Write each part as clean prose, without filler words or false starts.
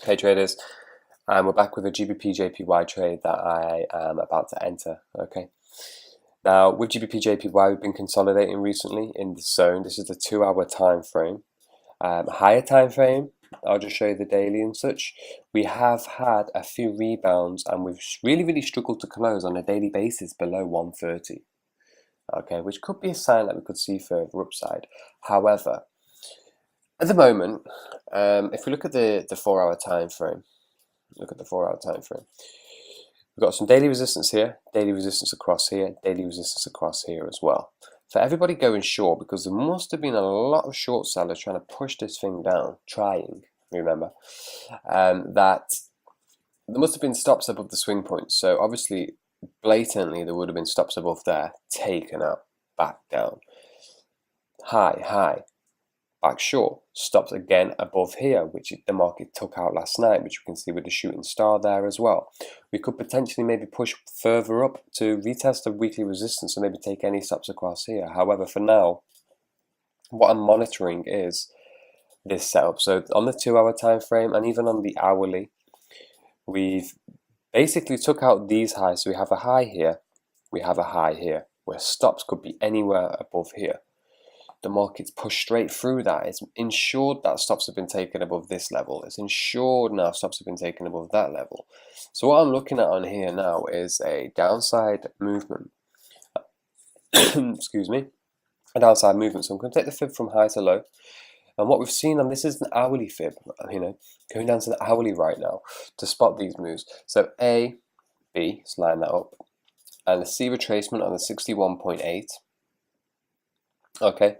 Hey traders, we're back with a GBPJPY trade that I am about to enter. Okay, now with GBPJPY we've been consolidating recently in the zone. This is the 2-hour time frame. Higher time frame, I'll just show you the daily and such. We have had a few rebounds and we've really struggled to close on a daily basis below 130. Okay, which could be a sign that we could see further upside. However, at the moment, if we look at the 4-hour time frame, we've got some daily resistance here, daily resistance across here, daily resistance across here as well. For everybody going short, because there must have been a lot of short sellers trying to push this thing down, remember, that there must have been stops above the swing points. So obviously, blatantly, there would have been stops above there, taken out, back down, high, back short, stops again above here, which the market took out last night, which we can see with the shooting star there as well. We could potentially maybe push further up to retest the weekly resistance and maybe take any stops across here. However, for now, what I'm monitoring is this setup. So on the 2-hour time frame and even on the hourly, we've basically took out these highs. So we have a high here, we have a high here, where stops could be anywhere above here. The market's pushed straight through that. It's ensured that stops have been taken above this level. It's ensured now stops have been taken above that level. So what I'm looking at on here now is a downside movement. Excuse me, a downside movement. So I'm going to take the fib from high to low. And what we've seen, and this is an hourly fib, going down to the hourly right now to spot these moves. So A, B, let's line that up, and the C retracement on the 61.8. Okay,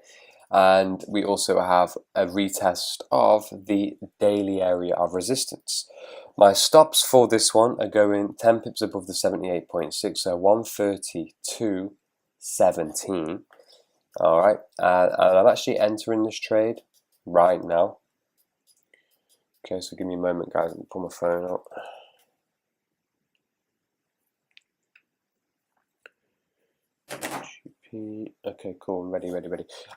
and we also have a retest of the daily area of resistance. My stops for this one are going 10 pips above the 78.6, so 132.17. All right, and I'm actually entering this trade right now. Okay, so give me a moment, guys. Let me pull my phone up. Okay, cool. I'm ready.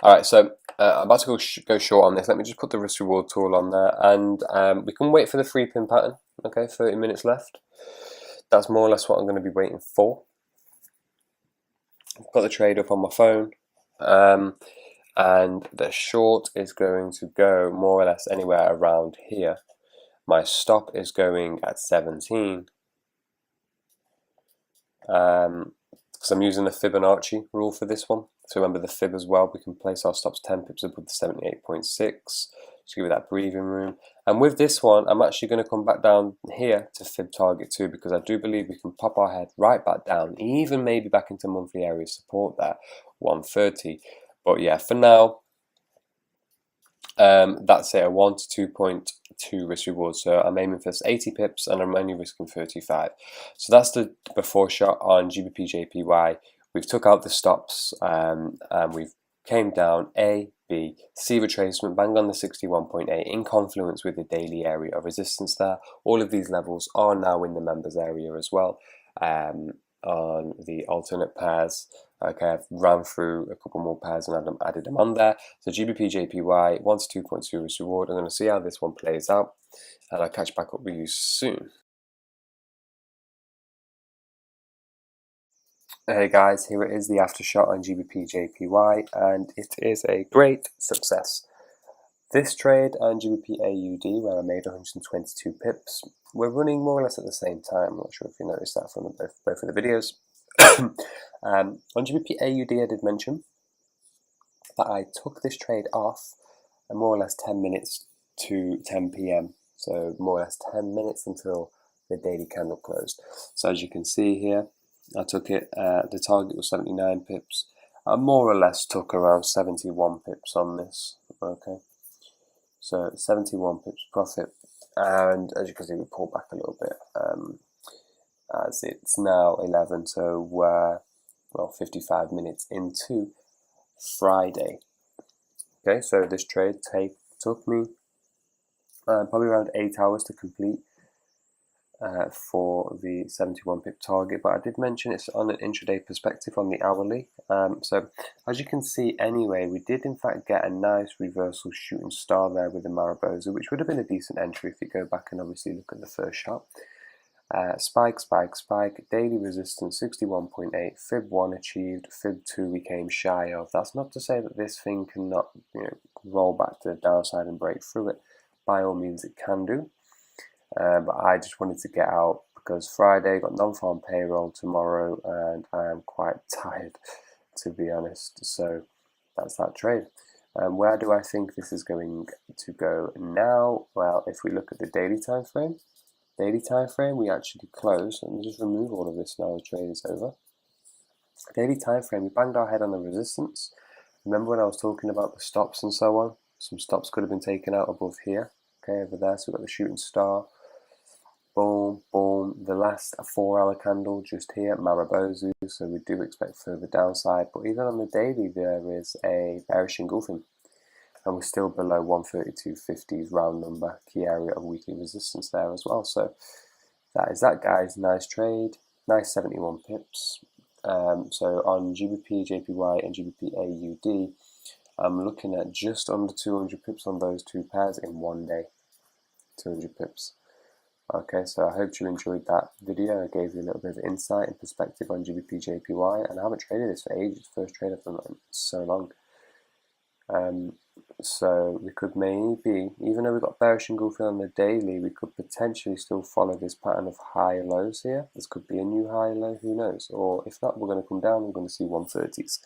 All right, so I'm about to go short on this. Let me just put the risk reward tool on there, and we can wait for the 3-pin pattern. Okay, 30 minutes left. That's more or less what I'm going to be waiting for. I've got the trade up on my phone, and the short is going to go more or less anywhere around here. My stop is going at 17. Because I'm using the Fibonacci rule for this one. So remember the fib as well. We can place our stops 10 pips above the 78.6. Just give it that breathing room. And with this one, I'm actually going to come back down here to fib target 2 because I do believe we can pop our head right back down, even maybe back into monthly area support there, 130. But yeah, for now, that's it, a 1 to 2.2 risk reward. So I'm aiming for 80 pips and I'm only risking 35. So that's the before shot on GBPJPY. We've took out the stops and we've came down A, B, C retracement, bang on the 61.8 in confluence with the daily area of resistance there. All of these levels are now in the members area as well. On the alternate pairs. Okay, I've run through a couple more pairs and added them on there. So GBPJPY 1 to 2.2 risk reward. I'm going to see how this one plays out, and I'll catch back up with you soon. Hey guys, here it is, the aftershot on GBPJPY, and it is a great success. This trade on GBPAUD, where I made 122 pips, we're running more or less at the same time. I'm not sure if you noticed that from both of the videos. On GBPAUD, I did mention that I took this trade off at more or less 10 minutes to 10 p.m. So more or less 10 minutes until the daily candle closed. So as you can see here, I took it, the target was 79 pips. I more or less took around 71 pips on this. Okay, so 71 pips profit. And as you can see, we pulled back a little bit as it's now 11, so well, 55 minutes into Friday. Okay, so this trade took me probably around 8 hours to complete. for the 71 pip target, but I did mention it's on an intraday perspective on the hourly. So as you can see anyway, we did in fact get a nice reversal shooting star there with the Mariposa, which would have been a decent entry if you go back and obviously look at the first shot. Spike, spike, spike, daily resistance 61.8, fib 1 achieved, fib 2 we came shy of. That's not to say that this thing cannot, roll back to the downside and break through it. By all means it can do. But I just wanted to get out because Friday got non-farm payroll tomorrow and I am quite tired, to be honest. So that's that trade. Where do I think this is going to go now? Well, if we look at the daily time frame, we actually closed. Let me just remove all of this now the trade is over. Daily time frame, we banged our head on the resistance. Remember when I was talking about the stops and so on? Some stops could have been taken out above here. Okay, over there, so we've got the shooting star. Boom, boom. The last 4-hour candle just here, Mariposa, so we do expect further downside. But even on the daily, there is a bearish engulfing. And we're still below 132.50's round number, key area of weekly resistance there as well. So that is that, guys. Nice trade, nice 71 pips. So on GBPJPY and GBPAUD, I'm looking at just under 200 pips on those two pairs in one day. 200 pips. Okay, so I hope you enjoyed that video. I gave you a little bit of insight and perspective on GBPJPY, and I haven't traded this for ages. First trade I've done in so long. So we could maybe, even though we've got bearish engulfing on the daily, we could potentially still follow this pattern of high lows here. This could be a new high low, who knows? Or if not, we're going to come down, we're going to see 130s.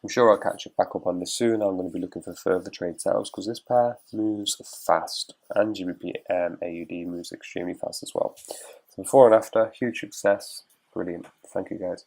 I'm sure I'll catch back up on this soon. I'm going to be looking for further trade setups because this pair moves fast, and GBP AUD moves extremely fast as well. So before and after, huge success, brilliant. Thank you, guys.